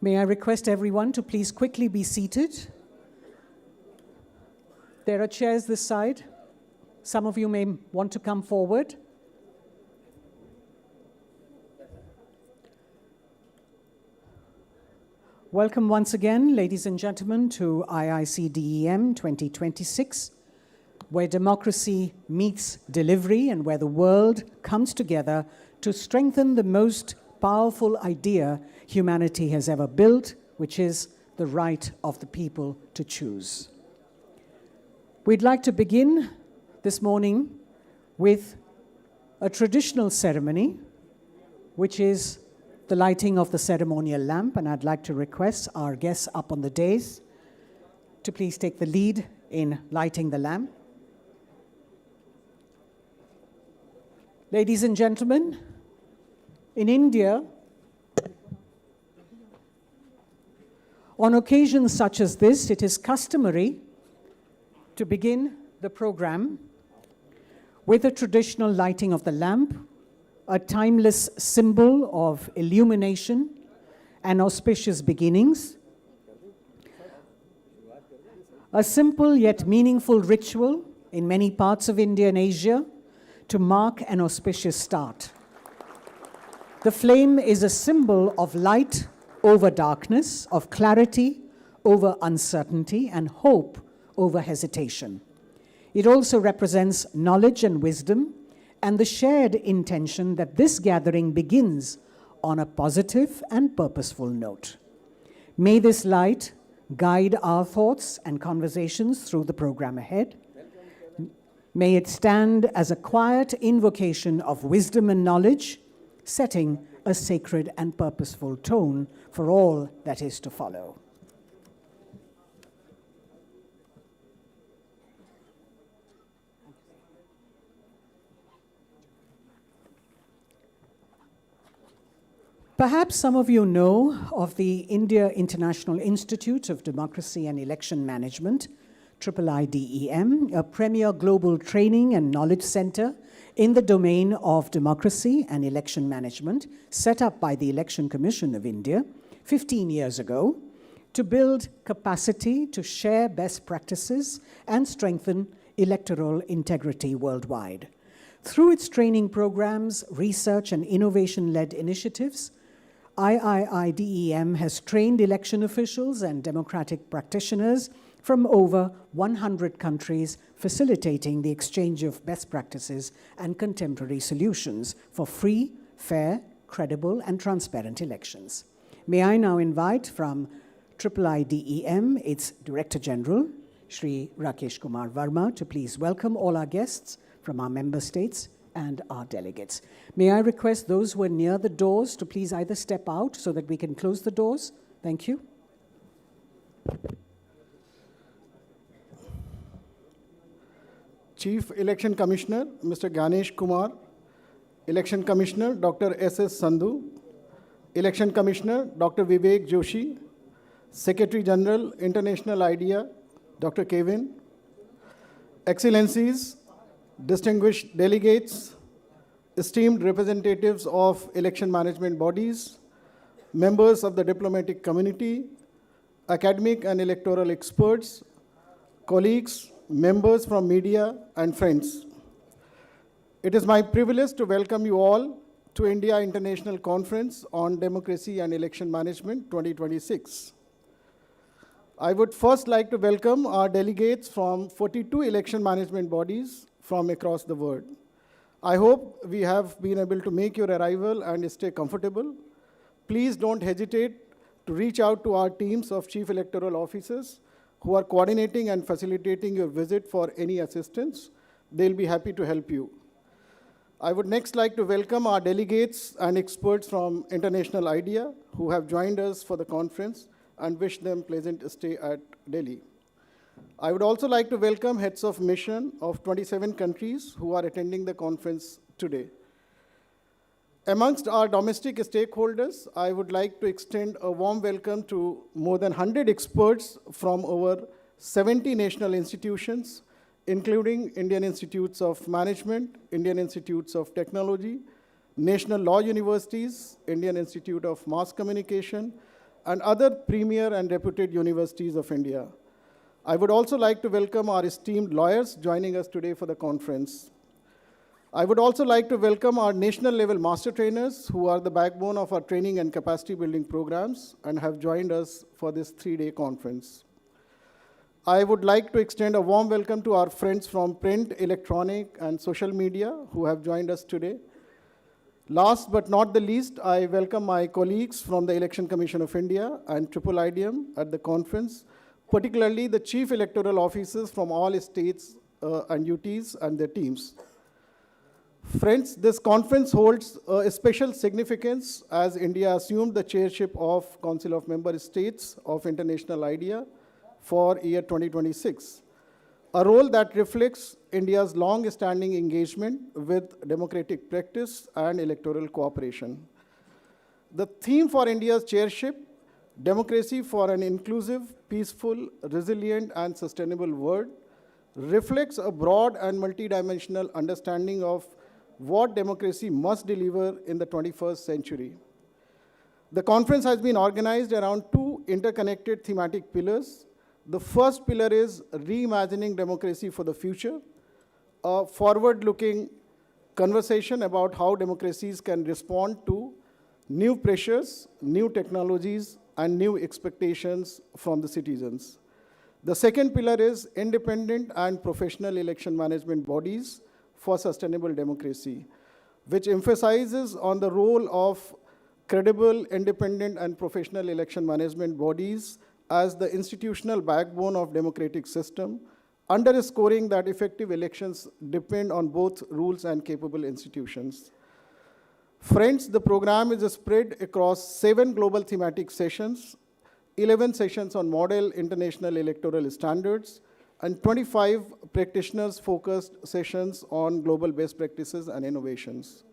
May I request everyone to please quickly be seated. There are chairs this side. Some of you may want to come forward. Welcome once again, ladies and gentlemen, to IICDEM 2026, where democracy meets delivery and where the world comes together to strengthen the most powerful idea humanity has ever built, which is the right of the people to choose. We'd like to begin this morning with a traditional ceremony, which is the lighting of the ceremonial lamp, and I'd like to request our guests up on the dais to please take the lead in lighting the lamp. Ladies and gentlemen, in India, on occasions such as this, it is customary to begin the program with a traditional lighting of the lamp, a timeless symbol of illumination and auspicious beginnings, a simple yet meaningful ritual in many parts of India and Asia to mark an auspicious start. The flame is a symbol of light over darkness, of clarity over uncertainty, and hope over hesitation. It also represents knowledge and wisdom and the shared intention that this gathering begins on a positive and purposeful note. May this light guide our thoughts and conversations through the program ahead. May it stand as a quiet invocation of wisdom and knowledge, setting a sacred and purposeful tone for all that is to follow. Perhaps some of you know of the India International Institute of Democracy and Election Management, IIICDEM, a premier global training and knowledge center in the domain of democracy and election management, set up by the Election Commission of India 15 years ago to build capacity to share best practices and strengthen electoral integrity worldwide. Through its training programs, research and innovation-led initiatives, IIICDEM has trained election officials and democratic practitioners from over 100 countries, facilitating the exchange of best practices and contemporary solutions for free, fair, credible, and transparent elections. May I now invite from IIICDEM, its Director General, Shri Rakesh Kumar Verma, to please welcome all our guests from our member states and our delegates. May I request those who are near the doors to please either step out so that we can close the doors. Thank you. Chief Election Commissioner, Mr. Ganesh Kumar, Election Commissioner, Dr. S.S. Sandhu, Election Commissioner, Dr. Vivek Joshi, Secretary General, International IDEA, Dr. Kevin, Excellencies, distinguished delegates, esteemed representatives of election management bodies, members of the diplomatic community, academic and electoral experts, colleagues, members from media, and friends. It is my privilege to welcome you all to India International Conference on Democracy and Election Management 2026. I would first like to welcome our delegates from 42 election management bodies from across the world. I hope we have been able to make your arrival and stay comfortable. Please don't hesitate to reach out to our teams of Chief Electoral Officers who are coordinating and facilitating your visit for any assistance. They'll be happy to help you. I would next like to welcome our delegates and experts from International IDEA who have joined us for the conference and wish them pleasant stay at Delhi. I would also like to welcome heads of mission of 27 countries who are attending the conference today. Amongst our domestic stakeholders, I would like to extend a warm welcome to more than 100 experts from over 70 national institutions, including Indian Institutes of Management, Indian Institutes of Technology, National Law Universities, Indian Institute of Mass Communication, and other premier and reputed universities of India. I would also like to welcome our esteemed lawyers joining us today for the conference. I would also like to welcome our national level master trainers who are the backbone of our training and capacity building programs and have joined us for this 3-day conference. I would like to extend a warm welcome to our friends from print, electronic, and social media who have joined us today. Last but not the least, I welcome my colleagues from the Election Commission of India and IIICDEM at the conference, particularly the chief electoral officers from all states and UTs and their teams. Friends, this conference holds a special significance as India assumed the chairship of Council of Member States of International IDEA for year 2026, a role that reflects India's long-standing engagement with democratic practice and electoral cooperation. The theme for India's chairship, Democracy for an Inclusive, Peaceful, Resilient, and Sustainable World, reflects a broad and multidimensional understanding of what democracy must deliver in the 21st century. The conference has been organized around 2 interconnected thematic pillars. The first pillar is reimagining democracy for the future, a forward-looking conversation about how democracies can respond to new pressures, new technologies, and new expectations from the citizens. The second pillar is independent and professional election management bodies for sustainable democracy, which emphasizes on the role of credible, independent, and professional election management bodies as the institutional backbone of democratic system, underscoring that effective elections depend on both rules and capable institutions. Friends, the program is spread across 7 global thematic sessions, 11 sessions on model international electoral standards, and 25 practitioners-focused sessions on global best practices and innovations.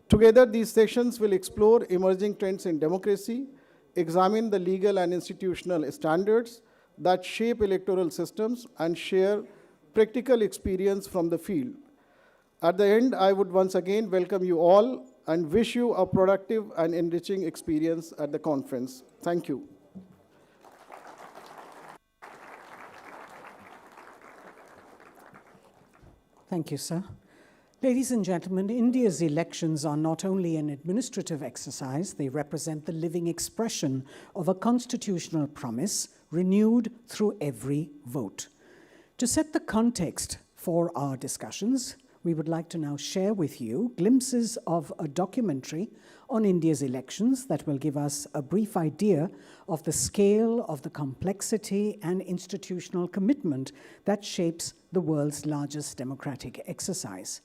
Together, these sessions will explore emerging trends in democracy, examine the legal and institutional standards that shape electoral systems, and share practical experience from the field. At the end, I would once again welcome you all and wish you a productive and enriching experience at the conference. Thank you. Thank you, sir. Ladies and gentlemen, India's elections are not only an administrative exercise, they represent the living expression of a constitutional promise renewed through every vote. To set the context for our discussions, we would like to now share with you glimpses of a documentary on India's elections that will give us a brief idea of the scale of the complexity and institutional commitment that shapes the world's largest democratic exercise.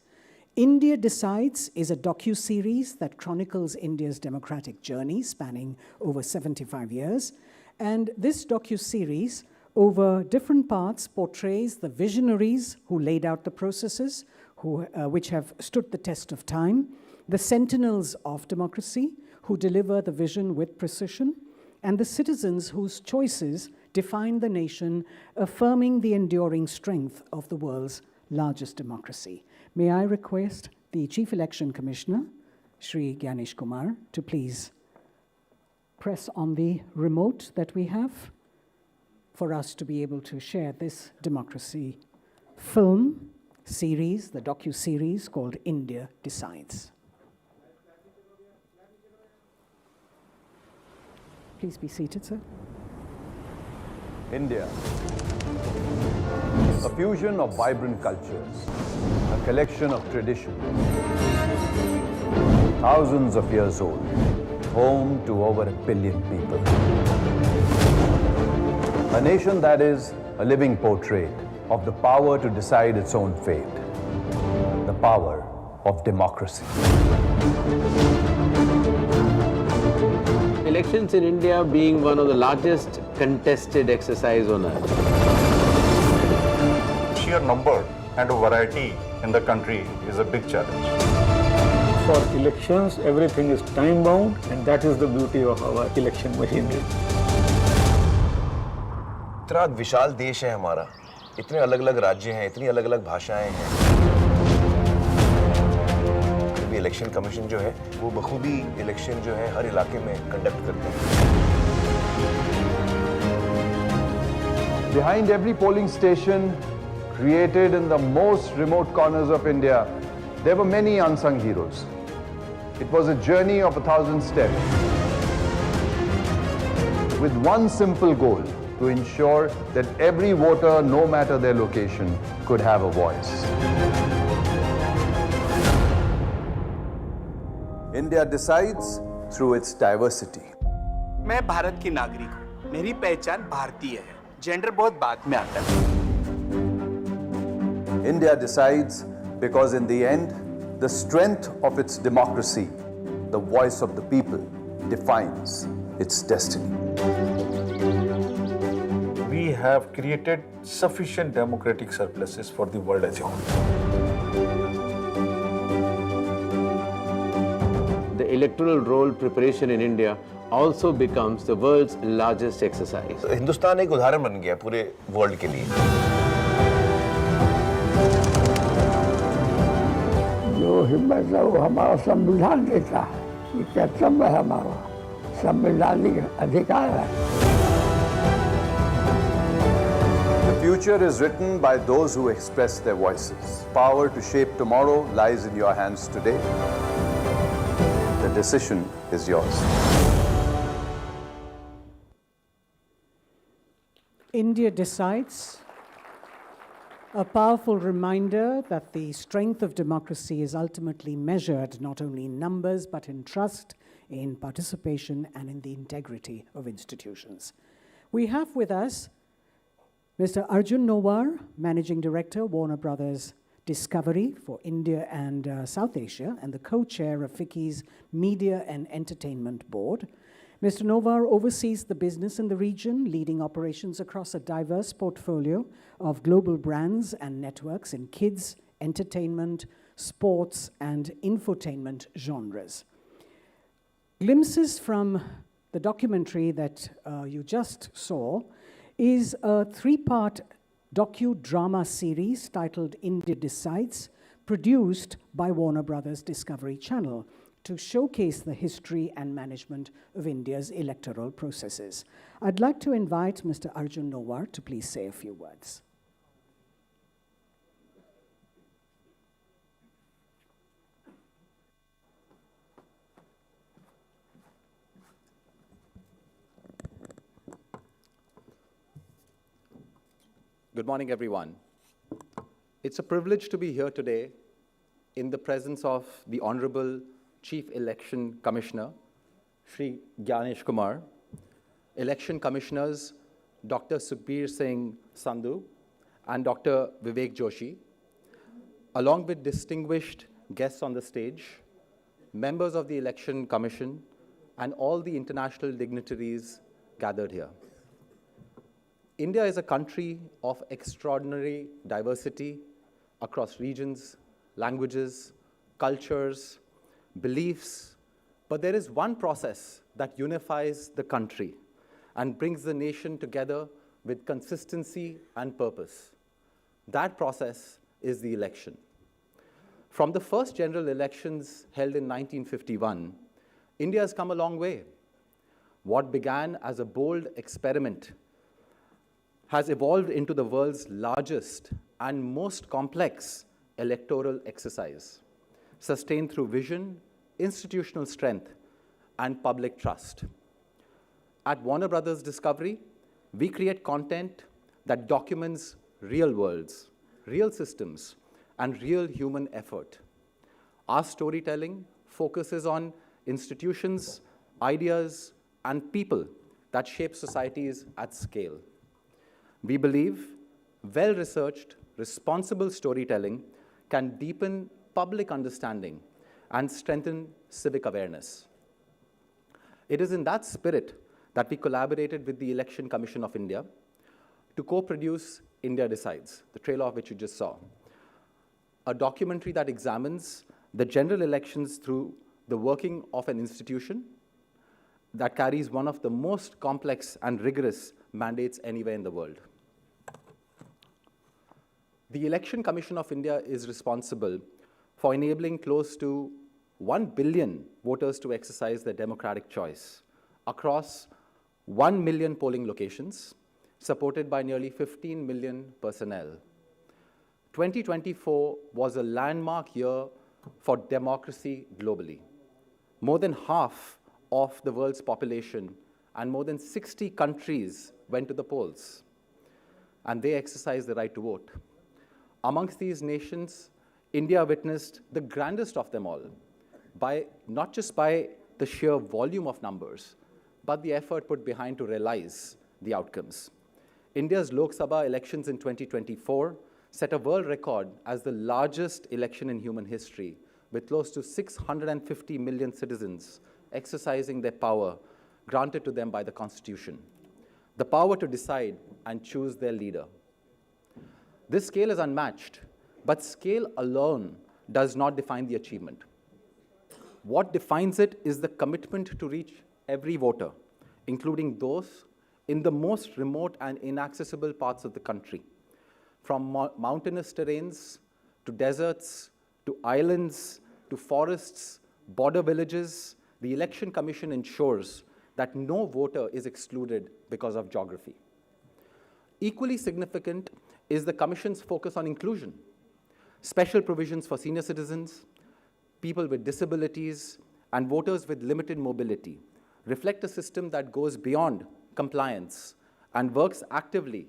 India Decides is a docu-series that chronicles India's democratic journey spanning over 75 years. And this docu-series, over different parts, portrays the visionaries who laid out the processes, which have stood the test of time, the sentinels of democracy, who deliver the vision with precision, and the citizens whose choices define the nation, affirming the enduring strength of the world's largest democracy. May I request the Chief Election Commissioner, Shri Ganesh Kumar, to please press on the remote that we have for us to be able to share this democracy film series, the docu-series called India Decides. Please be seated, sir. India, a fusion of vibrant cultures, a collection of traditions, thousands of years old, home to over 1 billion people. A nation that is a living portrait of the power to decide its own fate, the power of democracy. Elections in India being one of the largest contested exercise on earth. Sheer number and a variety in the country is a big challenge. For elections, everything is time-bound, and that is the beauty of our election machinery. इतना विशाल देश है हमारा, इतने अलग-अलग राज्य हैं, इतनी अलग-अलग भाषाएं हैं. To be इलेक्शन कमीशन जो है वो बखूबी इलेक्शन जो है हर इलाके में कंडक्ट करते हैं। Behind every polling station created in the most remote corners of India, there were many unsung heroes. It was a journey of 1,000 steps with one simple goal: to ensure that every voter, no matter their location, could have a voice. India decides through its diversity. मैं भारत की नागरिक हूँ, मेरी पहचान भारतीय है, gender बहुत बाद में आता है। India decides because in the end, the strength of its democracy, the voice of the people, defines its destiny. We have created sufficient democratic surpluses for the world as a whole. The electoral roll preparation in India also becomes the world's largest exercise. Hindustan एक उदाहरण बन गया पूरे world के लिए। जो हिम्मत है वो हमारा संविधान देता है, ये कर्तव्य है हमारा, संवैधानिक अधिकार है। The future is written by those who express their voices. Power to shape tomorrow lies in your hands today. The decision is yours. India decides, a powerful reminder that the strength of democracy is ultimately measured not only in numbers but in trust, in participation, and in the integrity of institutions. We have with us Mr. Arjun Nowar, Managing Director, Warner Brothers Discovery for India and South Asia, and the co-chair of FICCI's Media and Entertainment Board. Mr. Nowar oversees the business in the region, leading operations across a diverse portfolio of global brands and networks in kids, entertainment, sports, and infotainment genres. Glimpses from the documentary that you just saw is a three-part docudrama series titled India Decides, produced by Warner Brothers Discovery Channel to showcase the history and management of India's electoral processes. I'd like to invite Mr. Arjun Nowar to please say a few words. Good morning, everyone. It's a privilege to be here today in the presence of the Honorable Chief Election Commissioner, Shri Gyanesh Kumar, Election Commissioners Dr. Sukhbir Singh Sandhu and Dr. Vivek Joshi, along with distinguished guests on the stage, members of the Election Commission, and all the international dignitaries gathered here. India is a country of extraordinary diversity across regions, languages, cultures, beliefs, but there is one process that unifies the country and brings the nation together with consistency and purpose. That process is the election. From the first general elections held in 1951, India has come a long way. What began as a bold experiment has evolved into the world's largest and most complex electoral exercise, sustained through vision, institutional strength, and public trust. At Warner Brothers Discovery, we create content that documents real worlds, real systems, and real human effort. Our storytelling focuses on institutions, ideas, and people that shape societies at scale. We believe well-researched, responsible storytelling can deepen public understanding and strengthen civic awareness. It is in that spirit that we collaborated with the Election Commission of India to co-produce India Decides, the trailer of which you just saw, a documentary that examines the general elections through the working of an institution that carries one of the most complex and rigorous mandates anywhere in the world. The Election Commission of India is responsible for enabling close to 1 billion voters to exercise their democratic choice across 1 million polling locations, supported by nearly 15 million personnel. 2024 was a landmark year for democracy globally. More than half of the world's population and more than 60 countries went to the polls, and they exercised the right to vote. Amongst these nations, India witnessed the grandest of them all, not just by the sheer volume of numbers, but the effort put behind to realize the outcomes. India's Lok Sabha elections in 2024 set a world record as the largest election in human history, with close to 650 million citizens exercising their power granted to them by the Constitution, the power to decide and choose their leader. This scale is unmatched, but scale alone does not define the achievement. What defines it is the commitment to reach every voter, including those in the most remote and inaccessible parts of the country, from mountainous terrains to deserts to islands to forests, border villages. The Election Commission ensures that no voter is excluded because of geography. Equally significant is the Commission's focus on inclusion. Special provisions for senior citizens, people with disabilities, and voters with limited mobility reflect a system that goes beyond compliance and works actively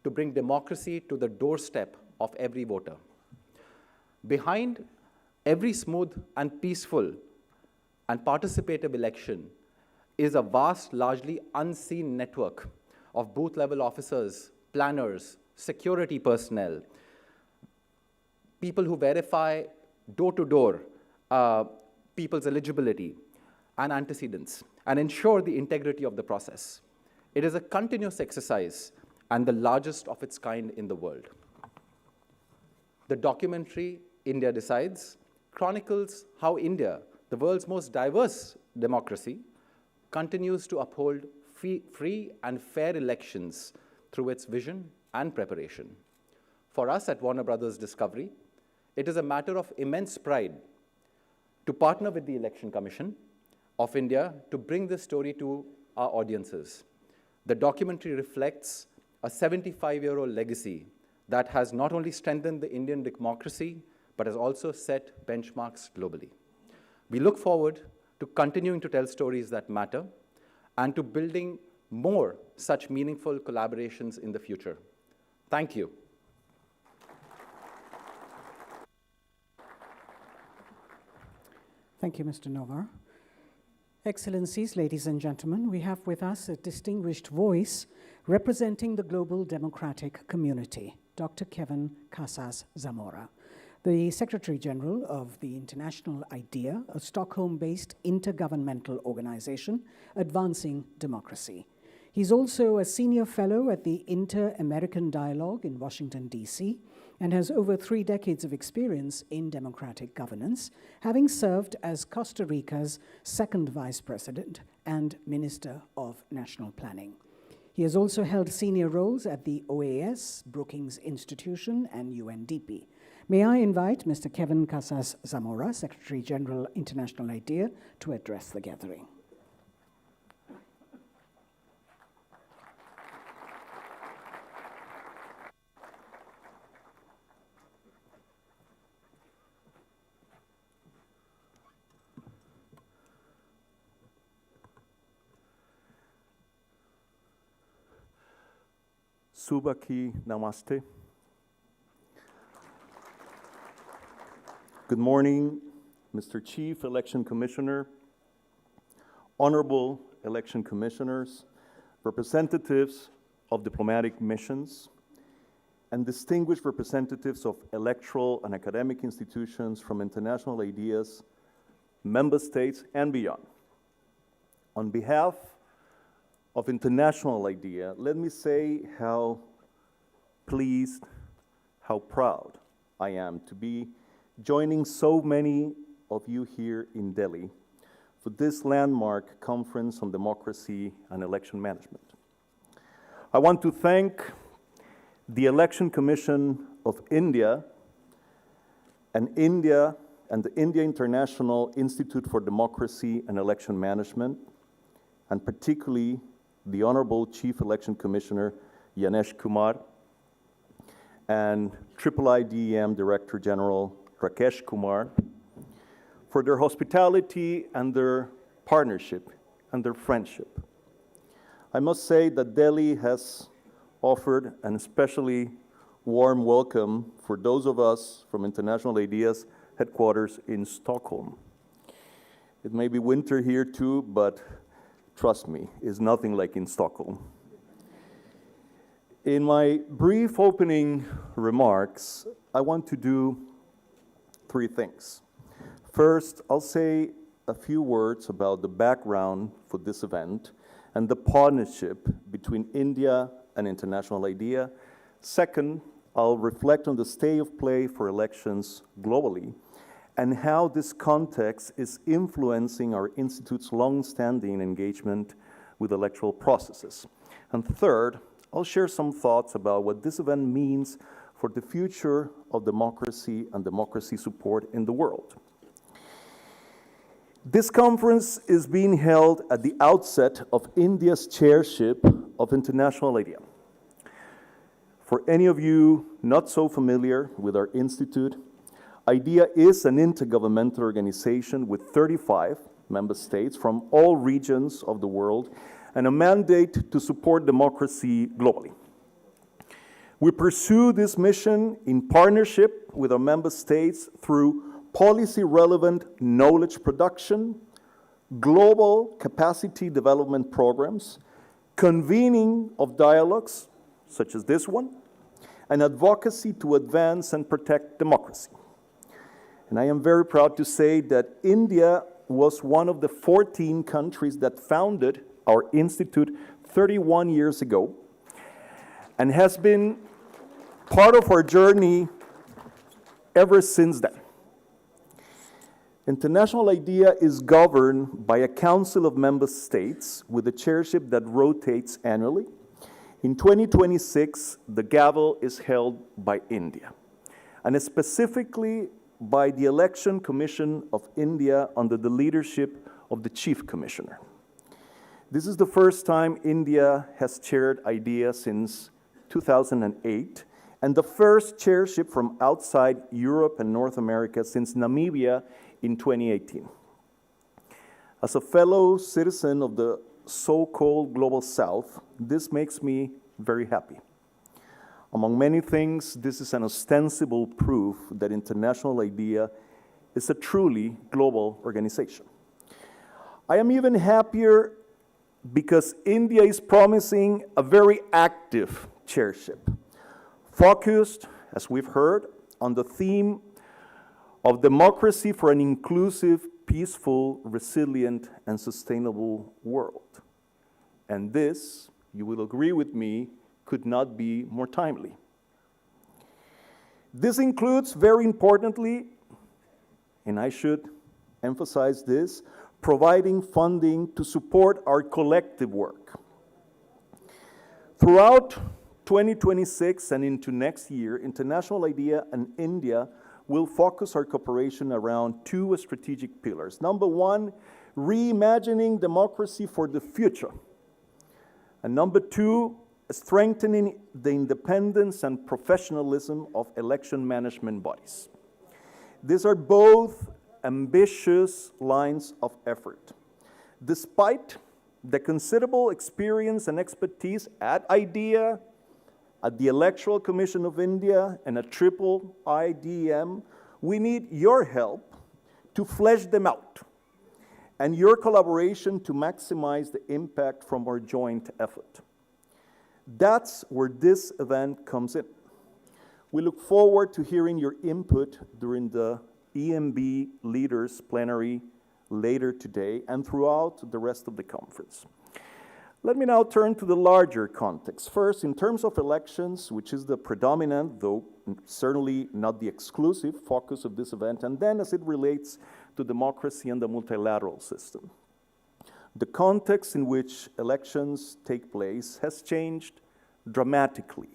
to bring democracy to the doorstep of every voter. Behind every smooth and peaceful and participative election is a vast, largely unseen network of booth-level officers, planners, security personnel, people who verify door-to-door people's eligibility and antecedents and ensure the integrity of the process. It is a continuous exercise and the largest of its kind in the world. The documentary, India Decides, chronicles how India, the world's most diverse democracy, continues to uphold free and fair elections through its vision and preparation. For us at Warner Brothers Discovery, it is a matter of immense pride to partner with the Election Commission of India to bring this story to our audiences. The documentary reflects a 75-year-old legacy that has not only strengthened the Indian democracy, but has also set benchmarks globally. We look forward to continuing to tell stories that matter and to building more such meaningful collaborations in the future. Thank you. Thank you, Mr. Novar. Excellencies, ladies and gentlemen, we have with us a distinguished voice representing the global democratic community, Dr. 𝗙𝗹𝗶𝗀𝗃, the Secretary General of the International IDEA, a Stockholm-based intergovernmental organization advancing democracy. He's also a senior fellow at the Inter-American Dialogue in Washington, D.C., and has over 3 decades of experience in democratic governance, having served as Costa Rica's second vice president and Minister of National Planning. He has also held senior roles at the OAS, Brookings Institution, and UNDP. May I invite Mr. 𝗙𝗹𝗶𝗀𝗃, Secretary General, International IDEA, to address the gathering. Subaki Namaste. Good morning, Mr. Chief Election Commissioner, Honorable Election Commissioners, representatives of diplomatic missions, and distinguished representatives of electoral and academic institutions from international IDEAs, member states, and beyond. On behalf of International IDEA, let me say how pleased, how proud I am to be joining so many of you here in Delhi for this landmark conference on democracy and election management. I want to thank the Election Commission of India and India and the India International Institute for Democracy and Election Management, and particularly the Honorable Chief Election Commissioner Ganesh Kumar and IIICDEM Director General Rakesh Kumar for their hospitality and their partnership and their friendship. I must say that Delhi has offered an especially warm welcome for those of us from International IDEA's headquarters in Stockholm. It may be winter here too, but trust me, it's nothing like in Stockholm. In my brief opening remarks, I want to do three things. First, I'll say a few words about the background for this event and the partnership between India and International IDEA. Second, I'll reflect on the state of play for elections globally and how this context is influencing our Institute's long-standing engagement with electoral processes. And third, I'll share some thoughts about what this event means for the future of democracy and democracy support in the world. This conference is being held at the outset of India's chairship of International IDEA. For any of you not so familiar with our institute, IDEA is an intergovernmental organization with 35 member states from all regions of the world and a mandate to support democracy globally. We pursue this mission in partnership with our member states through policy-relevant knowledge production, global capacity development programs, convening of dialogues, such as this one, and advocacy to advance and protect democracy. And I am very proud to say that India was one of the 14 countries that founded our institute 31 years ago and has been part of our journey ever since then. International IDEA is governed by a council of member states with a chairship that rotates annually. In 2026, the gavel is held by India, and specifically by the Election Commission of India under the leadership of the Chief Commissioner. This is the first time India has chaired IDEA since 2008, and the first chairship from outside Europe and North America since Namibia in 2018. As a fellow citizen of the so-called Global South, this makes me very happy. Among many things, this is an ostensible proof that International IDEA is a truly global organization. I am even happier because India is promising a very active chairship, focused, as we've heard, on the theme of democracy for an inclusive, peaceful, resilient, and sustainable world. And this, you will agree with me, could not be more timely. This includes, very importantly, and I should emphasize this, providing funding to support our collective work. Throughout 2026 and into next year, International IDEA and India will focus our cooperation around two strategic pillars. Number one, reimagining democracy for the future. And number two, strengthening the independence and professionalism of election management bodies. These are both ambitious lines of effort. Despite the considerable experience and expertise at IDEA, at the Electoral Commission of India, and at IICDEM, we need your help to flesh them out and your collaboration to maximize the impact from our joint effort. That's where this event comes in. We look forward to hearing your input during the EMB Leaders Plenary later today and throughout the rest of the conference. Let me now turn to the larger context. First, in terms of elections, which is the predominant, though certainly not the exclusive, focus of this event, and then as it relates to democracy and the multilateral system. The context in which elections take place has changed dramatically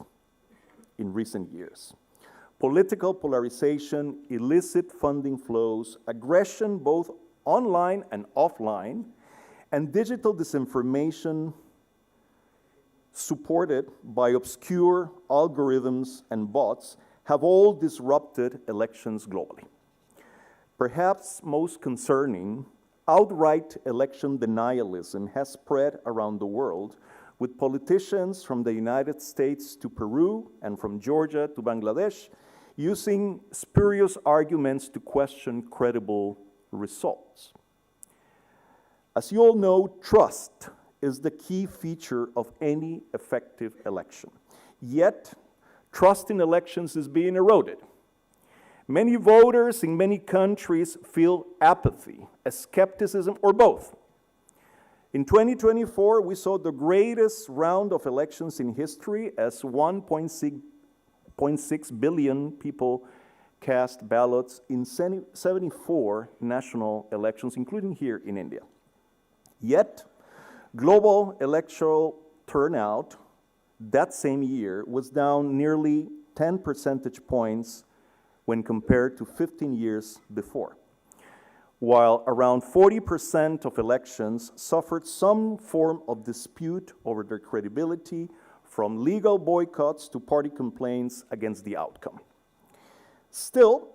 in recent years. political polarization, illicit funding flows, aggression both online and offline, and digital disinformation supported by obscure algorithms and bots have all disrupted elections globally. Perhaps most concerning, outright election denialism has spread around the world, with politicians from the United States to Peru and from Georgia to Bangladesh using spurious arguments to question credible results. As you all know, trust is the key feature of any effective election. Yet, trust in elections is being eroded. Many voters in many countries feel apathy, skepticism, or both. In 2024, we saw the greatest round of elections in history as 1.6 billion people cast ballots in 74 national elections, including here in India. Yet, global electoral turnout that same year was down nearly 10 percentage points when compared to 15 years before, while around 40% of elections suffered some form of dispute over their credibility, from legal boycotts to party complaints against the outcome. Still,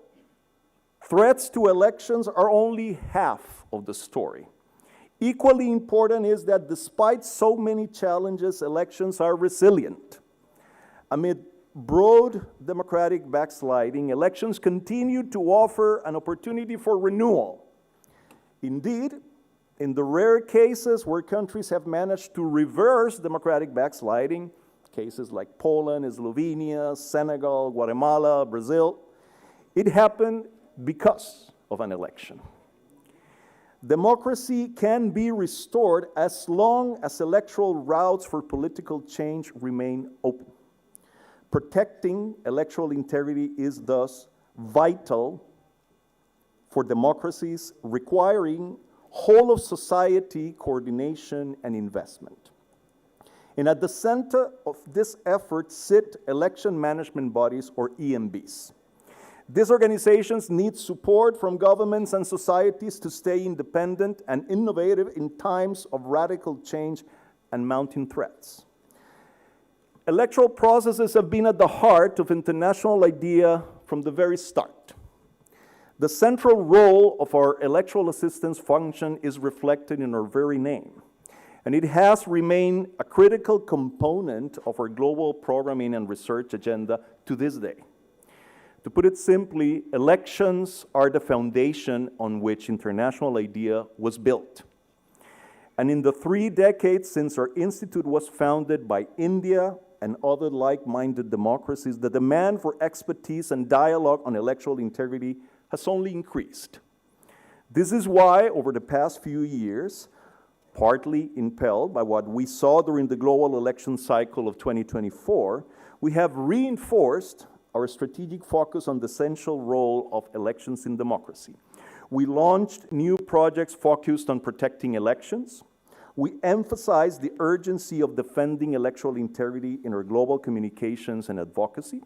threats to elections are only half of the story. Equally important is that despite so many challenges, elections are resilient. Amid broad democratic backsliding, elections continue to offer an opportunity for renewal. Indeed, in the rare cases where countries have managed to reverse democratic backsliding, cases like Poland, Slovenia, Senegal, Guatemala, Brazil, it happened because of an election. Democracy can be restored as long as electoral routes for political change remain open. Protecting electoral integrity is thus vital for democracies, requiring whole-of-society coordination and investment. And at the center of this effort sit election management bodies, or EMBs. These organizations need support from governments and societies to stay independent and innovative in times of radical change and mounting threats. Electoral processes have been at the heart of international IDEA from the very start. The central role of our electoral assistance function is reflected in our very name, and it has remained a critical component of our global programming and research agenda to this day. To put it simply, elections are the foundation on which international IDEA was built. And in the 3 decades since our institute was founded by India and other like-minded democracies, the demand for expertise and dialogue on electoral integrity has only increased. This is why, over the past few years, partly impelled by what we saw during the global election cycle of 2024, we have reinforced our strategic focus on the essential role of elections in democracy. We launched new projects focused on protecting elections. We emphasized the urgency of defending electoral integrity in our global communications and advocacy.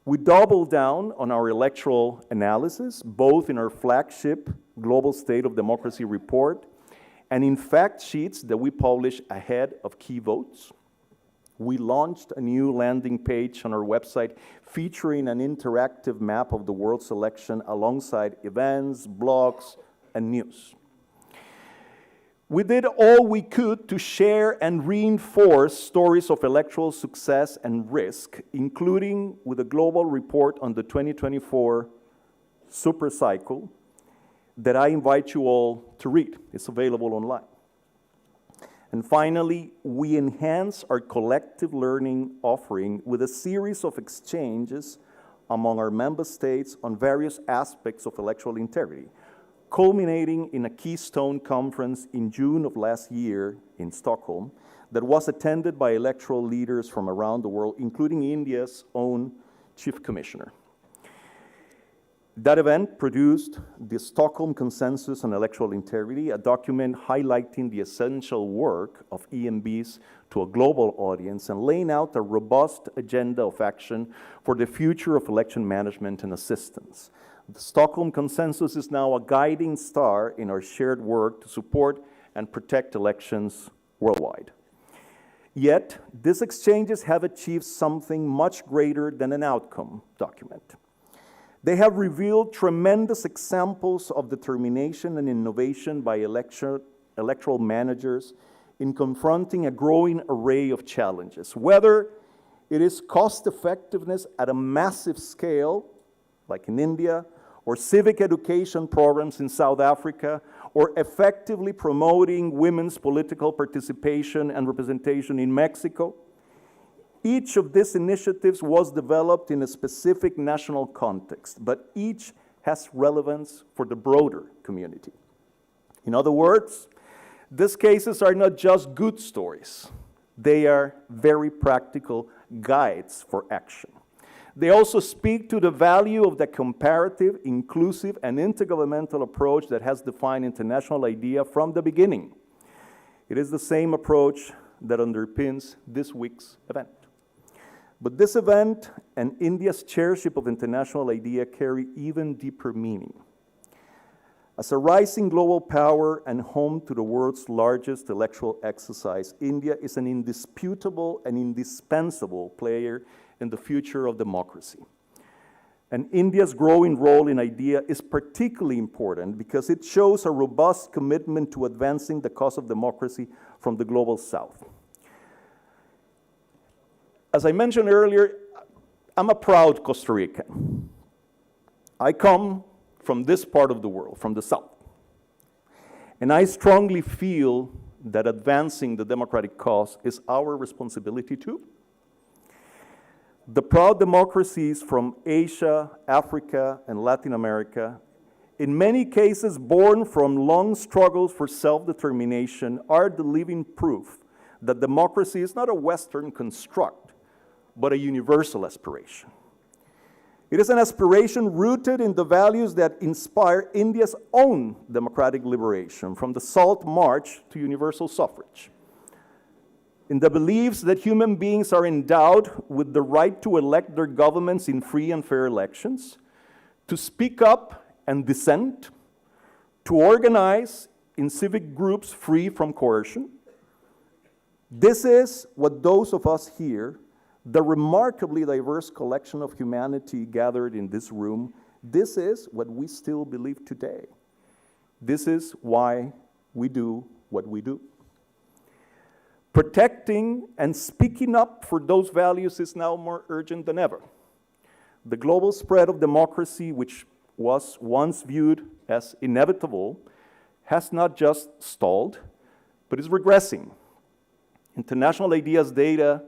We doubled down on our electoral analysis, both in our flagship Global State of Democracy report and in fact sheets that we publish ahead of key votes. We launched a new landing page on our website featuring an interactive map of the world's election alongside events, blogs, and news. We did all we could to share and reinforce stories of electoral success and risk, including with a global report on the 2024 super cycle that I invite you all to read. It's available online. And finally, we enhance our collective learning offering with a series of exchanges among our member states on various aspects of electoral integrity, culminating in a Keystone conference in June of last year in Stockholm that was attended by electoral leaders from around the world, including India's own Chief Commissioner. That event produced the Stockholm Consensus on Electoral Integrity, a document highlighting the essential work of EMBs to a global audience and laying out a robust agenda of action for the future of election management and assistance. The Stockholm Consensus is now a guiding star in our shared work to support and protect elections worldwide. Yet, these exchanges have achieved something much greater than an outcome document. They have revealed tremendous examples of determination and innovation by electoral managers in confronting a growing array of challenges, whether it is cost effectiveness at a massive scale, like in India, or civic education programs in South Africa, or effectively promoting women's political participation and representation in Mexico. Each of these initiatives was developed in a specific national context, but each has relevance for the broader community. In other words, these cases are not just good stories. They are very practical guides for action. They also speak to the value of the comparative, inclusive, and intergovernmental approach that has defined international IDEA from the beginning. It is the same approach that underpins this week's event. But this event and India's chairship of international IDEA carry even deeper meaning. As a rising global power and home to the world's largest electoral exercise, India is an indisputable and indispensable player in the future of democracy. And India's growing role in IDEA is particularly important because it shows a robust commitment to advancing the cause of democracy from the global south. As I mentioned earlier, I'm a proud Costa Rican. I come from this part of the world, from the south. And I strongly feel that advancing the democratic cause is our responsibility too. The proud democracies from Asia, Africa, and Latin America, in many cases born from long struggles for self-determination, are the living proof that democracy is not a Western construct, but a universal aspiration. It is an aspiration rooted in the values that inspire India's own democratic liberation, from the Salt March to universal suffrage. In the beliefs that human beings are endowed with the right to elect their governments in free and fair elections, to speak up and dissent, to organize in civic groups free from coercion. This is what those of us here, the remarkably diverse collection of humanity gathered in this room, this is what we still believe today. This is why we do what we do. Protecting and speaking up for those values is now more urgent than ever. The global spread of democracy, which was once viewed as inevitable, has not just stalled, but is regressing. International IDEA's data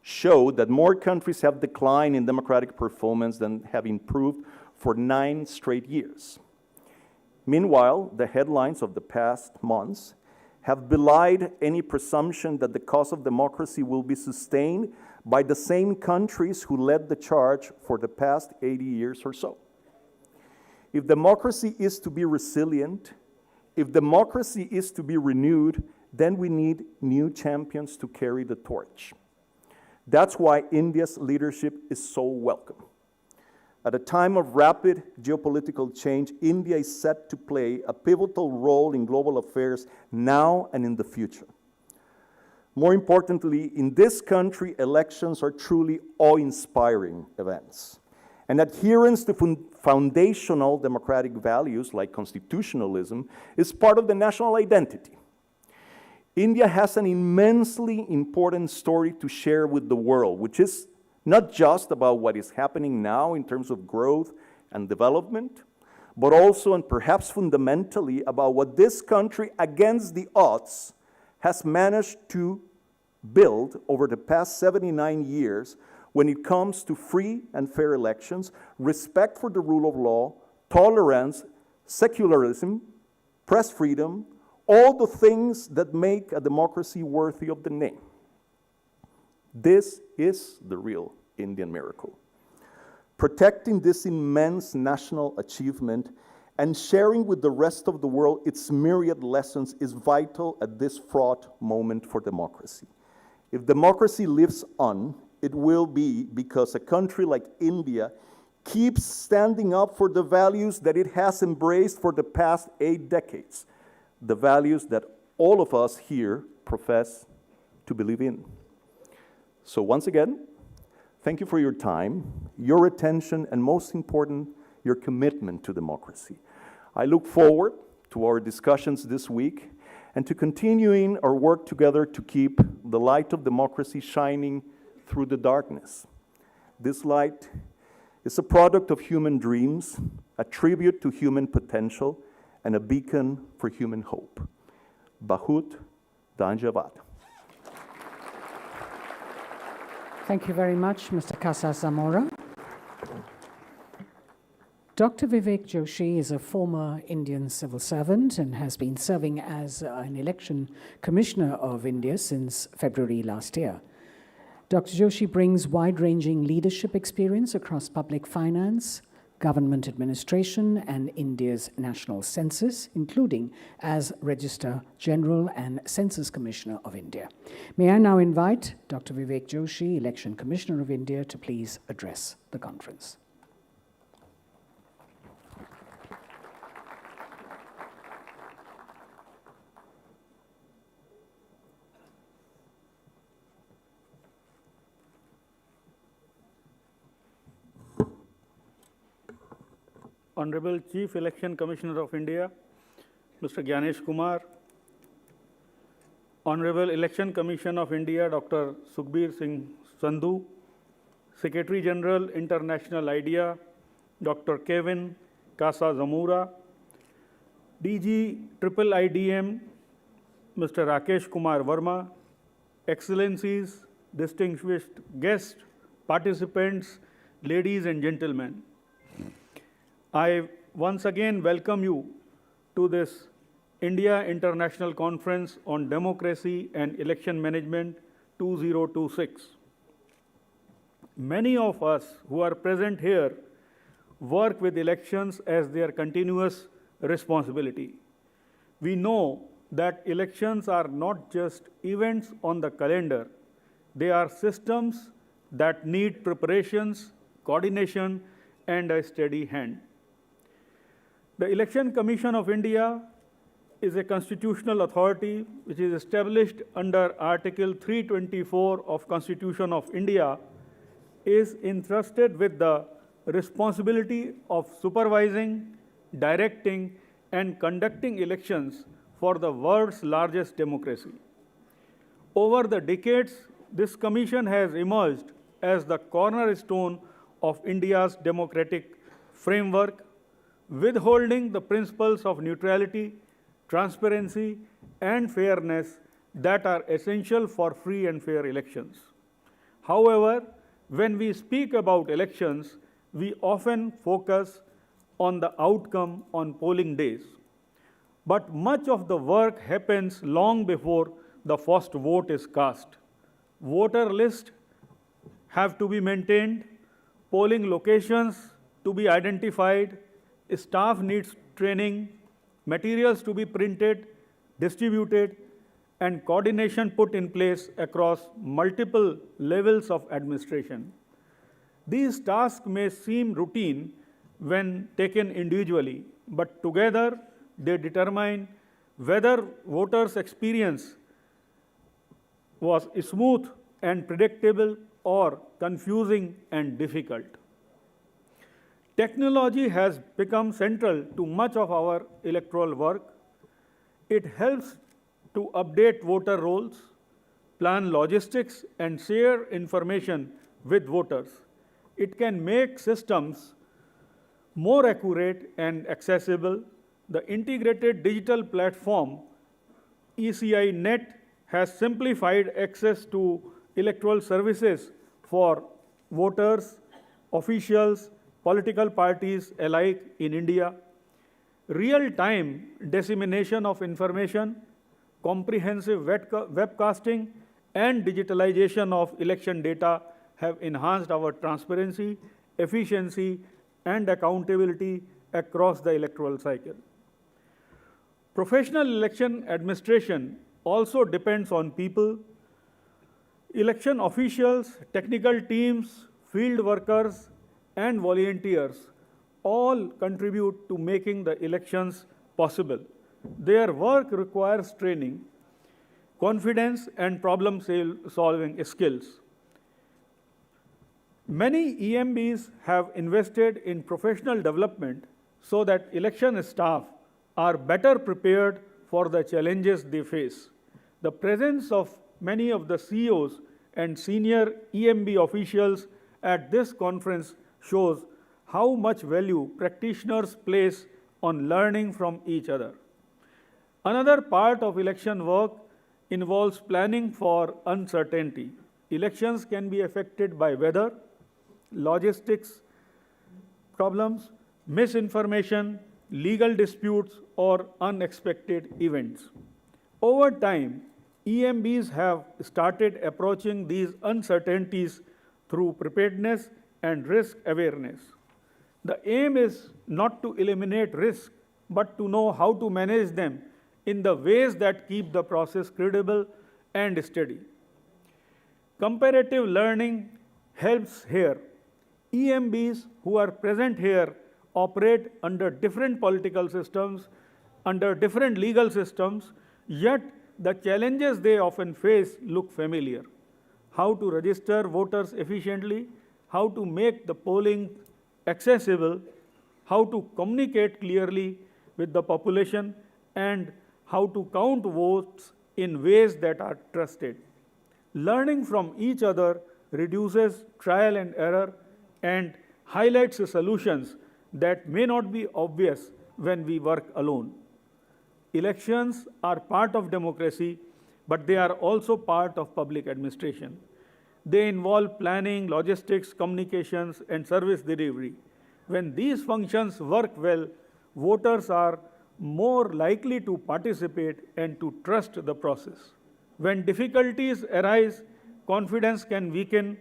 show that more countries have declined in democratic performance than have improved for 9 straight years. Meanwhile, the headlines of the past months have belied any presumption that the cause of democracy will be sustained by the same countries who led the charge for the past 80 years or so. If democracy is to be resilient, if democracy is to be renewed, then we need new champions to carry the torch. That's why India's leadership is so welcome. At a time of rapid geopolitical change, India is set to play a pivotal role in global affairs now and in the future. More importantly, in this country, elections are truly awe-inspiring events. And adherence to foundational democratic values like constitutionalism is part of the national identity. India has an immensely important story to share with the world, which is not just about what is happening now in terms of growth and development, but also and perhaps fundamentally about what this country, against the odds, has managed to build over the past 79 years when it comes to free and fair elections, respect for the rule of law, tolerance, secularism, press freedom, all the things that make a democracy worthy of the name. This is the real Indian miracle. protecting this immense national achievement and sharing with the rest of the world its myriad lessons is vital at this fraught moment for democracy. If democracy lives on, it will be because a country like India keeps standing up for the values that it has embraced for the past 8 decades, the values that all of us here profess to believe in. So once again, thank you for your time, your attention, and most important, your commitment to democracy. I look forward to our discussions this week and to continuing our work together to keep the light of democracy shining through the darkness. This light is a product of human dreams, a tribute to human potential, and a beacon for human hope. Bahut Danjavad. Thank you very much, Mr. 𝗙𝗲𝗃𝗃 Dr. Vivek Joshi is a former Indian civil servant and has been serving as an election commissioner of India since February last year. Dr. Joshi brings wide-ranging leadership experience across public finance, government administration, and India's national census, including as Registrar General and Census Commissioner of India. May I now invite Dr. Vivek Joshi, Election Commissioner of India, to please address the conference. Honorable Chief Election Commissioner of India, Mr. 𝗙𝗲𝗃𝗃, Honorable Election Commission of India, Dr. Sukhbir Singh Sandhu, Secretary General, International IDEA, Dr. Kevin Casa Zamora, DG IIICDEM, Mr. Rakesh Kumar Verma, Excellencies, distinguished guests, participants, ladies and gentlemen. I once again welcome you to this India International Conference on Democracy and Election Management 2026. Many of us who are present here work with elections as their continuous responsibility. We know that elections are not just events on the calendar, they are systems that need preparations, coordination, and a steady hand. The Election Commission of India is a constitutional authority which is established under Article 324 of Constitution of India, is entrusted with the responsibility of supervising, directing, and conducting elections for the world's largest democracy. Over the decades, this commission has emerged as the cornerstone of India's democratic framework, withholding the principles of neutrality, transparency, and fairness that are essential for free and fair elections. However, when we speak about elections, we often focus on the outcome on polling days. But much of the work happens long before the first vote is cast. Voter lists have to be maintained, polling locations to be identified, staff needs training, materials to be printed, distributed, and coordination put in place across multiple levels of administration. These tasks may seem routine when taken individually, but together they determine whether voters' experience was smooth and predictable or confusing and difficult. Technology has become central to much of our electoral work. It helps to update voter rolls, plan logistics, and share information with voters. It can make systems more accurate and accessible. The integrated digital platform 𝗖cie_NET has simplified access to electoral services for voters, officials, political parties alike in India. Real-time dissemination of information, comprehensive webcasting, and digitalization of election data have enhanced our transparency, efficiency, and accountability across the electoral cycle. Professional election administration also depends on people. Election officials, technical teams, field workers, and volunteers all contribute to making the elections possible. Their work requires training, confidence, and problem-solving skills. Many EMBs have invested in professional development so that election staff are better prepared for the challenges they face. The presence of many of the CEOs and senior EMB officials at this conference shows how much value practitioners place on learning from each other. Another part of election work involves planning for uncertainty. Elections can be affected by weather, logistics problems, misinformation, legal disputes, or unexpected events. Over time, EMBs have started approaching these uncertainties through preparedness and risk awareness. The aim is not to eliminate risk, but to know how to manage them in the ways that keep the process credible and steady. Comparative learning helps here. EMBs who are present here operate under different political systems, under different legal systems, yet the challenges they often face look familiar. How to register voters efficiently, how to make the polling accessible, how to communicate clearly with the population, and how to count votes in ways that are trusted. Learning from each other reduces trial and error and highlights the solutions that may not be obvious when we work alone. Elections are part of democracy, but they are also part of public administration. They involve planning, logistics, communications, and service delivery. When these functions work well, voters are more likely to participate and to trust the process. When difficulties arise, confidence can weaken.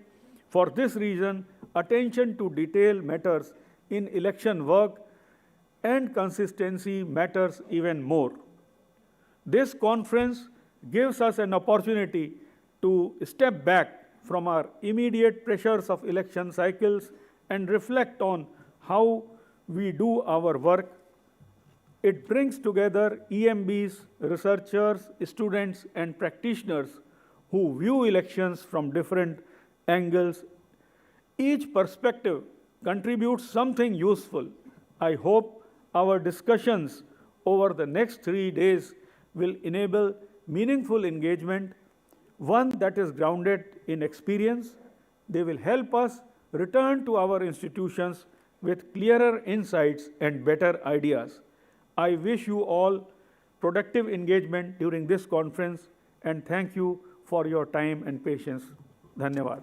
For this reason, attention to detail matters in election work, and consistency matters even more. This conference gives us an opportunity to step back from our immediate pressures of election cycles and reflect on how we do our work. It brings together EMBs, researchers, students, and practitioners who view elections from different angles. Each perspective contributes something useful. I hope our discussions over the next 3 days will enable meaningful engagement, one that is grounded in experience. They will help us return to our institutions with clearer insights and better ideas. I wish you all productive engagement during this conference, and thank you for your time and patience. Dhanyavad.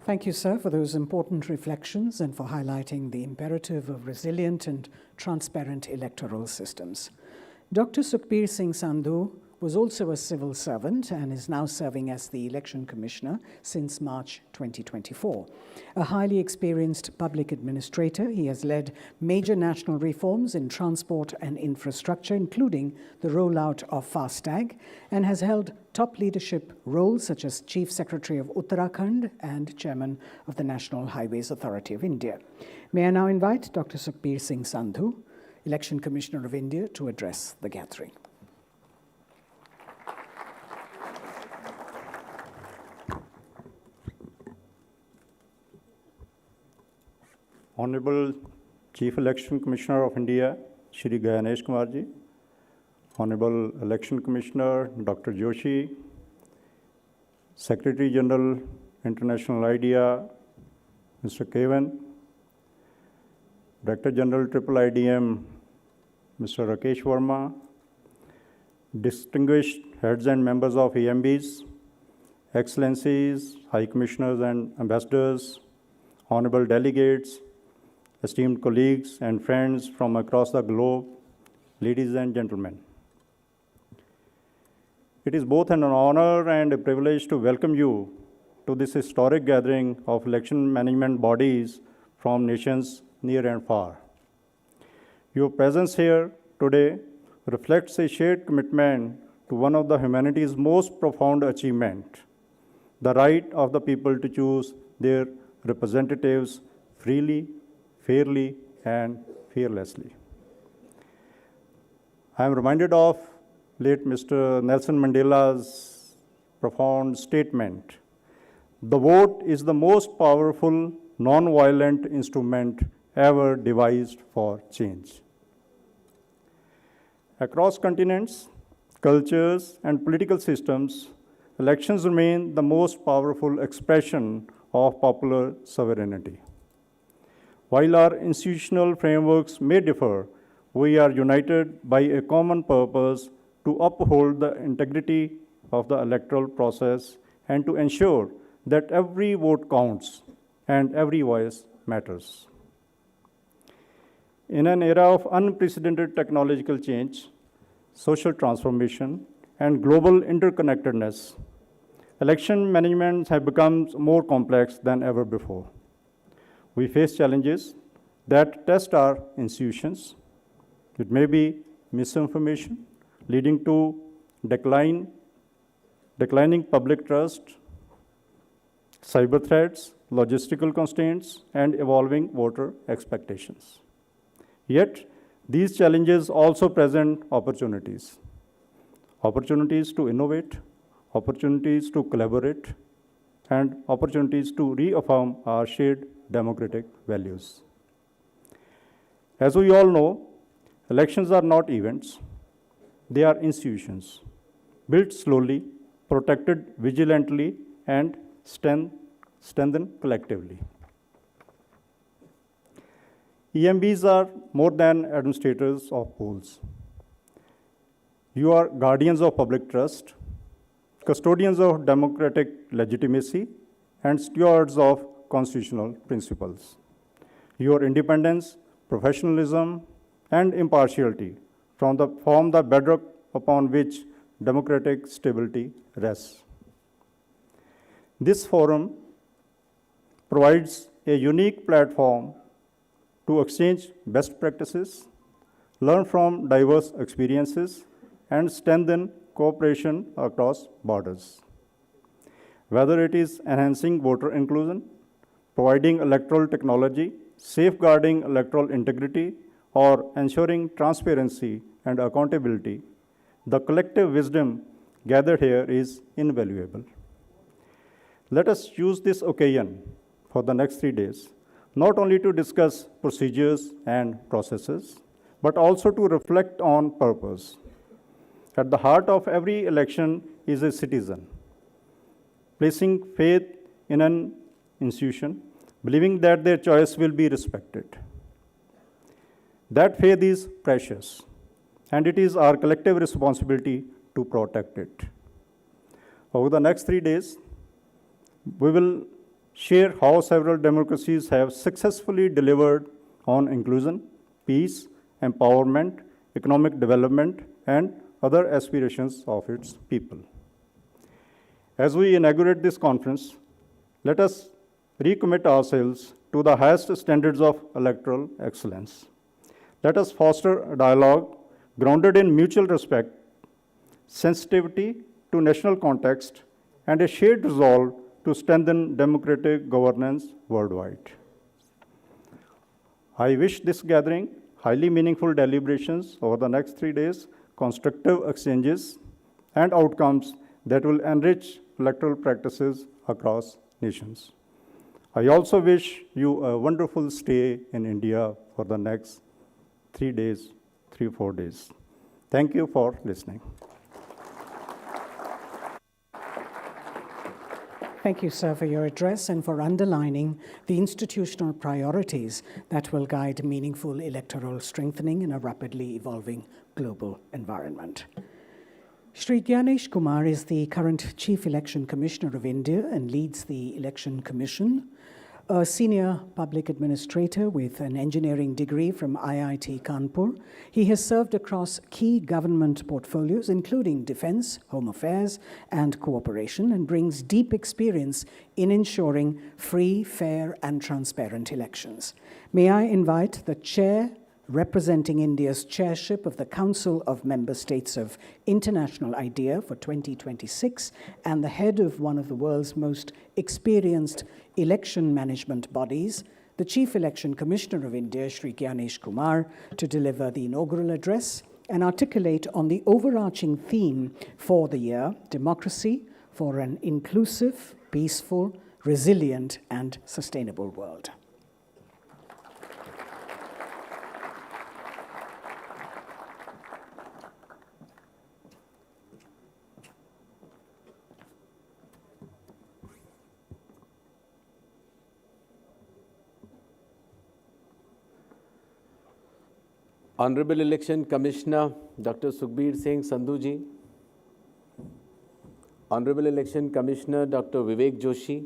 Thank you, sir, for those important reflections and for highlighting the imperative of resilient and transparent electoral systems. Dr. Sukhbir Singh Sandhu was also a civil servant and is now serving as the Election Commissioner since March 2024. A highly experienced public administrator, he has led major national reforms in transport and infrastructure, including the rollout of FASTag, and has held top leadership roles such as Chief Secretary of Uttarakhand and Chairman of the National Highways Authority of India. May I now invite Dr. Sukhbir Singh Sandhu, Election Commissioner of India, to address the gathering. Honorable Chief Election Commissioner of India, Shri 𝗘ощ𝗶𝗶, Honorable Election Commissioner Dr. Joshi, Secretary General International IDEA, Mr. Keyvan, Director General IIICDEM, Mr. Rakesh Verma, distinguished heads and members of EMBs, Excellencies, High Commissioners and Ambassadors, honorable delegates, esteemed colleagues and friends from across the globe, ladies and gentlemen. It is both an honor and a privilege to welcome you to this historic gathering of election management bodies from nations near and far. Your presence here today reflects a shared commitment to one of the humanity's most profound achievements, the right of the people to choose their representatives freely, fairly, and fearlessly. I am reminded of late Mr. Nelson Mandela's profound statement, "The vote is the most powerful, non-violent instrument ever devised for change." Across continents, cultures, and political systems, elections remain the most powerful expression of popular sovereignty. While our institutional frameworks may differ, we are united by a common purpose to uphold the integrity of the electoral process and to ensure that every vote counts and every voice matters. In an era of unprecedented technological change, social transformation, and global interconnectedness, election management has become more complex than ever before. We face challenges that test our institutions. It may be misinformation, leading to declining public trust, cyber threats, logistical constraints, and evolving voter expectations. Yet, these challenges also present opportunities. Opportunities to innovate, opportunities to collaborate, and opportunities to reaffirm our shared democratic values. As we all know, elections are not events. They are institutions, built slowly, protected vigilantly, and strengthened collectively. EMBs are more than administrators of polls. You are guardians of public trust, custodians of democratic legitimacy, and stewards of constitutional principles. Your independence, professionalism, and impartiality form the bedrock upon which democratic stability rests. This forum provides a unique platform to exchange best practices, learn from diverse experiences, and strengthen cooperation across borders. Whether it is enhancing voter inclusion, providing electoral technology, safeguarding electoral integrity, or ensuring transparency and accountability, the collective wisdom gathered here is invaluable. Let us use this occasion for the next 3 days, not only to discuss procedures and processes, but also to reflect on purpose. At the heart of every election is a citizen, placing faith in an institution, believing that their choice will be respected. That faith is precious, and it is our collective responsibility to protect it. Over the next 3 days, we will share how several democracies have successfully delivered on inclusion, peace, empowerment, economic development, and other aspirations of its people. As we inaugurate this conference, let us recommit ourselves to the highest standards of electoral excellence. Let us foster a dialogue grounded in mutual respect, sensitivity to national context, and a shared resolve to strengthen democratic governance worldwide. I wish this gathering highly meaningful deliberations over the next 3 days, constructive exchanges, and outcomes that will enrich electoral practices across nations. I also wish you a wonderful stay in India for the next 3 days, 3-4 days. Thank you for listening. Thank you, sir, for your address and for underlining the institutional priorities that will guide meaningful electoral strengthening in a rapidly evolving global environment. Shri Gyanesh Kumar is the current Chief Election Commissioner of India and leads the Election Commission. A senior public administrator with an engineering degree from IIT Kanpur, he has served across key government portfolios, including defense, home affairs, and cooperation, and brings deep experience in ensuring free, fair, and transparent elections. May I invite the chair representing India's chairship of the Council of Member States of International IDEA for 2026 and the head of one of the world's most experienced election management bodies, the Chief Election Commissioner of India, Shri 𝗙𝗍𝗍, to deliver the inaugural address and articulate on the overarching theme for the year, democracy for an inclusive, peaceful, resilient, and sustainable world. Honorable Election Commissioner Dr. Sukhbir Singh Sandhu ji, Honorable Election Commissioner Dr. Vivek Joshi,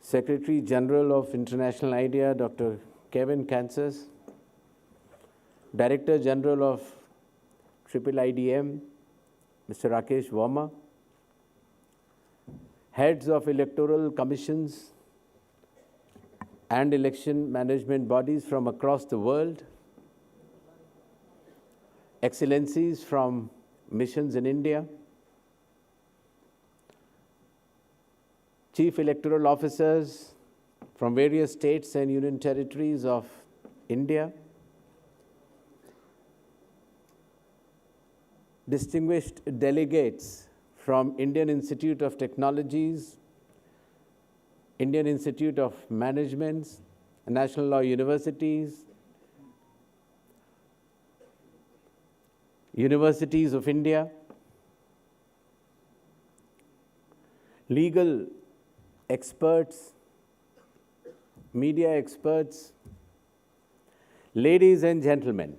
Secretary General of International IDEA Dr. Kevin Kansas, Director General of IICDEM Mr. Rakesh Verma, heads of electoral commissions and election management bodies from across the world, excellencies from missions in India, chief electoral officers from various states and union territories of India, distinguished delegates from Indian Institute of Technologies, Indian Institute of Management, National Law Universities, Universities of India, legal experts, media experts, ladies and gentlemen,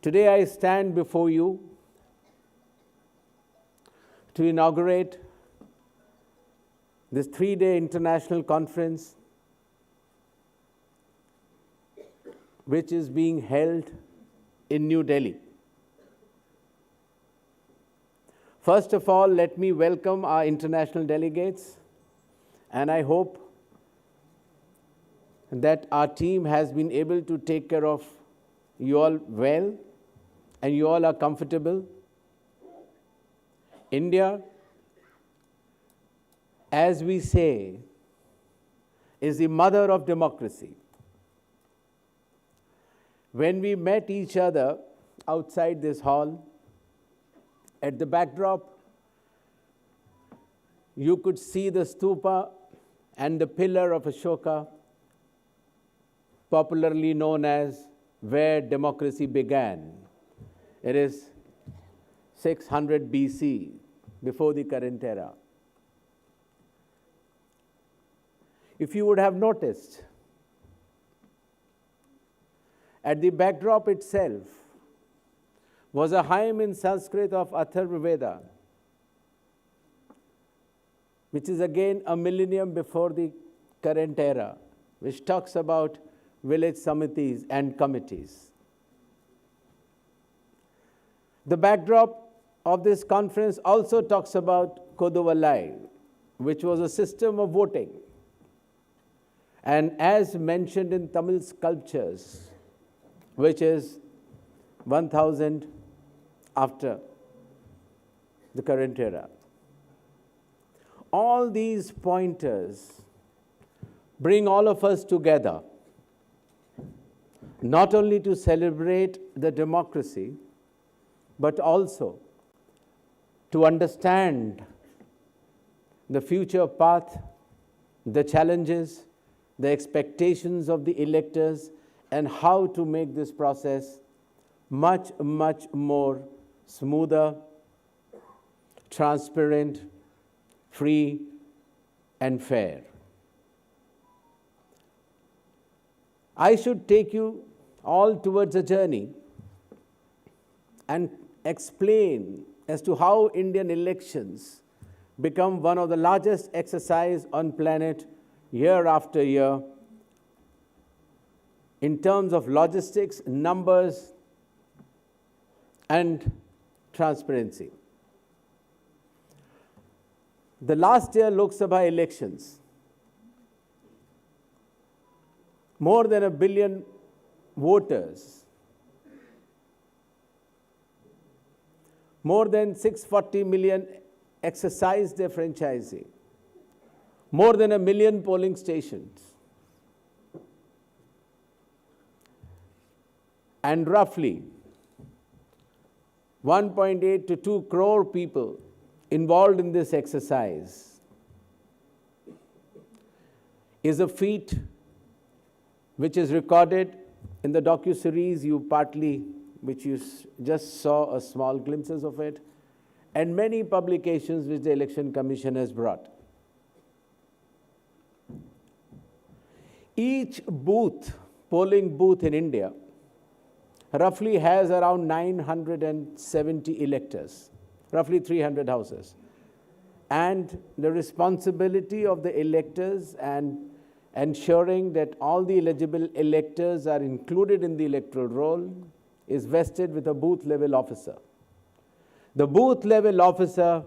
today I stand before you to inaugurate this 3-day international conference, which is being held in New Delhi. First of all, let me welcome our international delegates, and I hope that our team has been able to take care of you all well, and you all are comfortable. India, as we say, is the mother of democracy. When we met each other outside this hall, at the backdrop, you could see the stupa and the pillar of Ashoka, popularly known as where democracy began. It is 600 BC, before the current era. If you would have noticed, at the backdrop itself was a hymn in Sanskrit of 𝗙𝗍𝗶𝗃, which is again a millennium before the current era, which talks about village samitis and committees. The backdrop of this conference also talks about Koduvalai, which was a system of voting. And as mentioned in Tamil sculptures, which is 1000 after the current era. All these pointers bring all of us together, not only to celebrate the democracy, but also to understand the future path, the challenges, the expectations of the electors, and how to make this process much, much more smoother, transparent, free, and fair. I should take you all towards a journey and explain as to how Indian elections become one of the largest exercise on planet year after year in terms of logistics, numbers, and transparency. The last year Lok Sabha elections, more than 1 billion voters, more than 640 million exercised their franchising, more than 1 million polling stations, and roughly 1.8 to 2 crore people involved in this exercise is a feat which is recorded in the docu-series which you just saw a small glimpses of it, and many publications which the Election Commission has brought. Each booth, polling booth in India, roughly has around 970 electors, roughly 300 houses. And the responsibility of the electors and ensuring that all the eligible electors are included in the electoral roll is vested with a booth level officer. The booth level officer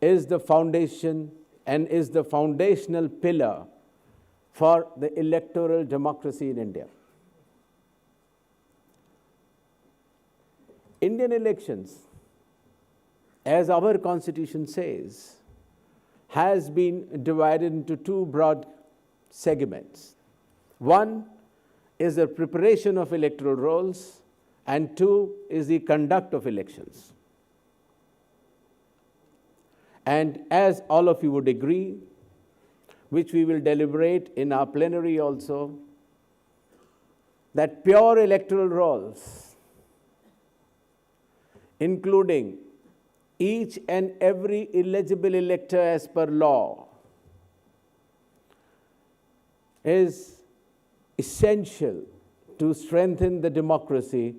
is the foundation and is the foundational pillar for the electoral democracy in India. Indian elections, as our constitution says, has been divided into 2 broad segments. One is the preparation of electoral rolls, and 2 is the conduct of elections. And as all of you would agree, which we will deliberate in our plenary also, that pure electoral rolls, including each and every eligible elector as per law, is essential to strengthen the democracy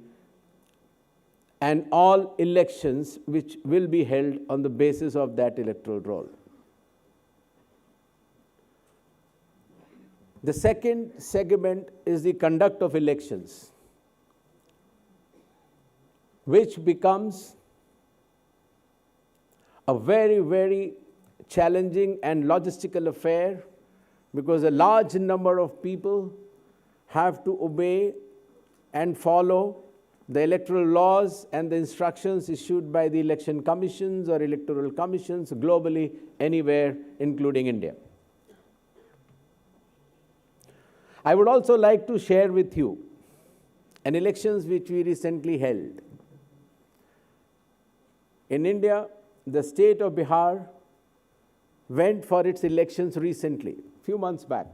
and all elections which will be held on the basis of that electoral roll. The second segment is the conduct of elections, which becomes a very, very challenging and logistical affair, because a large number of people have to obey and follow the electoral laws and the instructions issued by the election commissions or electoral commissions globally, anywhere, including India. I would also like to share with you an elections which we recently held. In India, the state of Bihar went for its elections recently, few months back.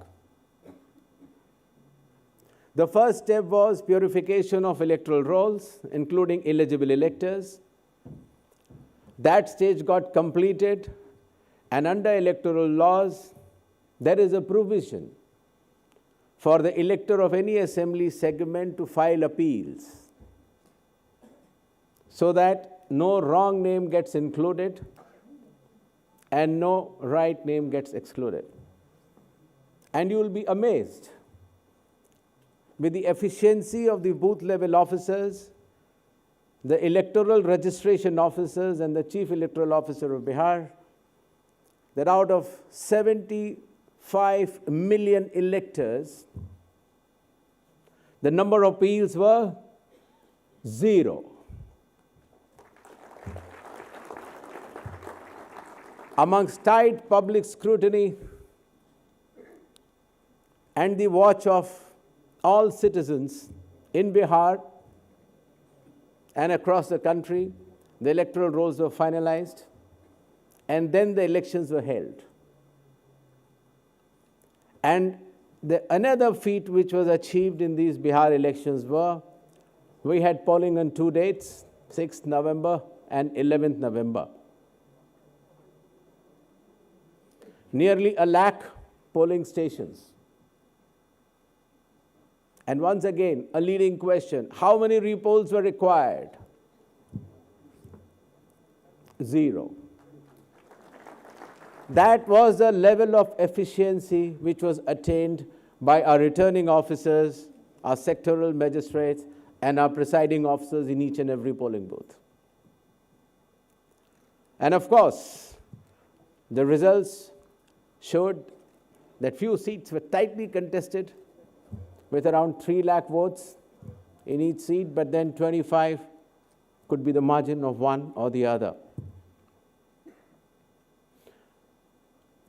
The first step was purification of electoral rolls, including eligible electors. That stage got completed, and under electoral laws, there is a provision for the elector of any assembly segment to file appeals, so that no wrong name gets included and no right name gets excluded. And you will be amazed with the efficiency of the booth level officers, the electoral registration officers, and the chief electoral officer of Bihar, that out of 75 million electors, the number of appeals were 0. Amongst tight public scrutiny and the watch of all citizens in Bihar and across the country, the electoral rolls were finalized, and then the elections were held. And another feat which was achieved in these Bihar elections were, we had polling on 2 dates, 6th November and 11th November. Nearly 1 lakh polling stations. And once again, a leading question, how many repolls were required? 0. That was the level of efficiency which was attained by our returning officers, our sectoral magistrates, and our presiding officers in each and every polling booth. And of course, the results showed that few seats were tightly contested with around 3 lakh votes in each seat, but then 25 could be the margin of one or the other.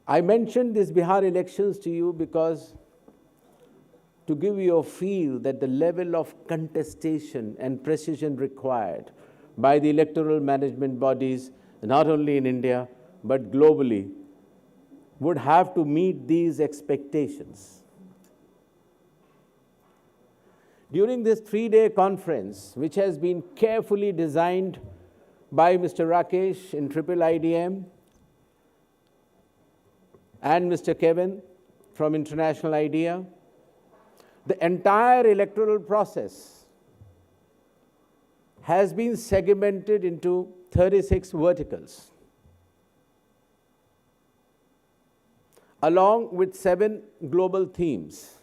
I mentioned these Bihar elections to you because to give you a feel that the level of contestation and precision required by the electoral management bodies, not only in India, but globally, would have to meet these expectations. During this 3-day conference, which has been carefully designed by Mr. Rakesh in IIICDEM and Mr. Kevin from International IDEA, the entire electoral process has been segmented into 36 verticals, along with 7 global themes.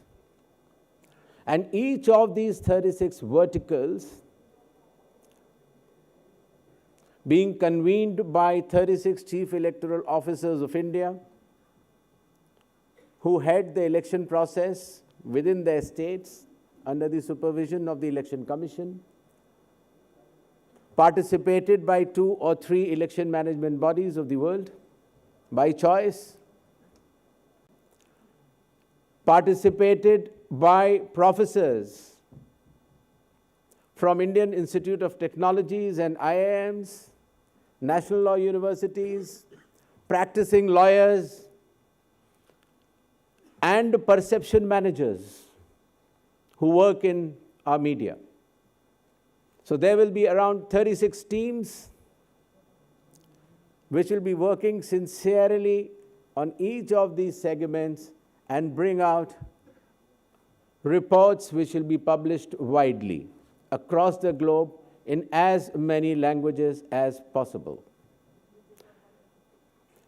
And each of these 36 verticals being convened by 36 chief electoral officers of India who head the election process within their states under the supervision of the Election Commission, participated by 2 or 3 election management bodies of the world by choice, participated by professors from Indian Institute of Technologies and IIMs, national law universities, practicing lawyers, and perception managers who work in our media. So there will be around 36 teams which will be working sincerely on each of these segments and bring out reports which will be published widely across the globe in as many languages as possible.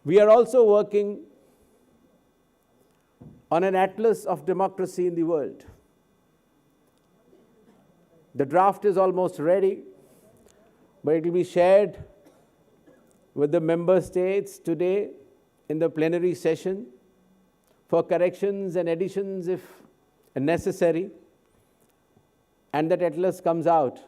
We are also working on an atlas of democracy in the world. The draft is almost ready, but it will be shared with the member states today in the plenary session for corrections and additions if necessary. And that atlas comes out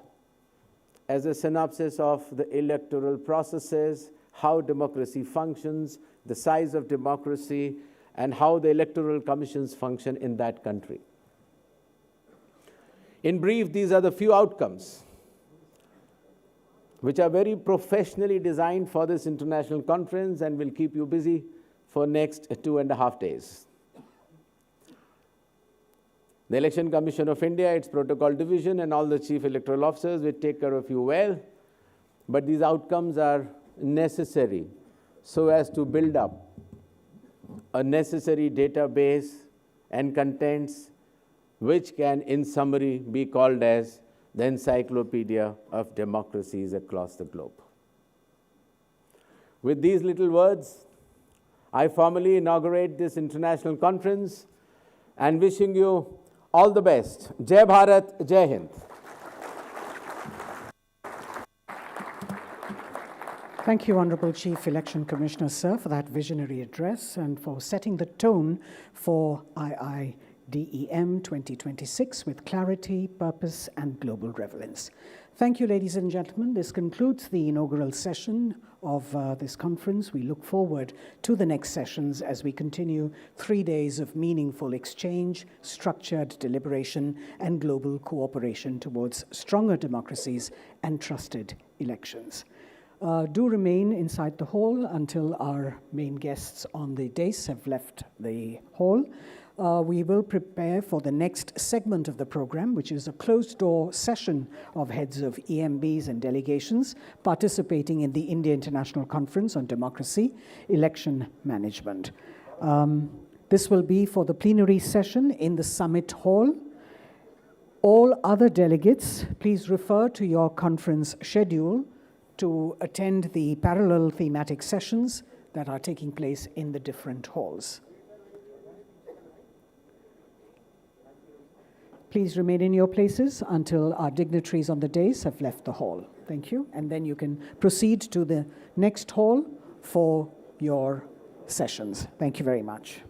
as a synopsis of the electoral processes, how democracy functions, the size of democracy, and how the electoral commissions function in that country. In brief, these are the few outcomes which are very professionally designed for this international conference and will keep you busy for next 2.5 days. The Election Commission of India, its protocol division, and all the chief electoral officers will take care of you well, but these outcomes are necessary so as to build up a necessary database and contents which can, in summary, be called as the encyclopedia of democracies across the globe. With these little words, I formally inaugurate this international conference and wishing you all the best. Jai Bharat, Jai Hind. Thank you, Honorable Chief Election Commissioner, sir, for that visionary address and for setting the tone for IIDEM 2026 with clarity, purpose, and global relevance. Thank you, ladies and gentlemen. This concludes the inaugural session of this conference. We look forward to the next sessions as we continue 3 days of meaningful exchange, structured deliberation, and global cooperation towards stronger democracies and trusted elections. Do remain inside the hall until our main guests on the dais have left the hall. We will prepare for the next segment of the program, which is a closed-door session of heads of EMBs and delegations participating in the India International Conference on Democracy, Election Management. This will be for the plenary session in the Summit Hall. All other delegates, please refer to your conference schedule to attend the parallel thematic sessions that are taking place in the different halls. Please remain in your places until our dignitaries on the dais have left the hall. Thank you. And then you can proceed to the next hall for your sessions. Thank you very much.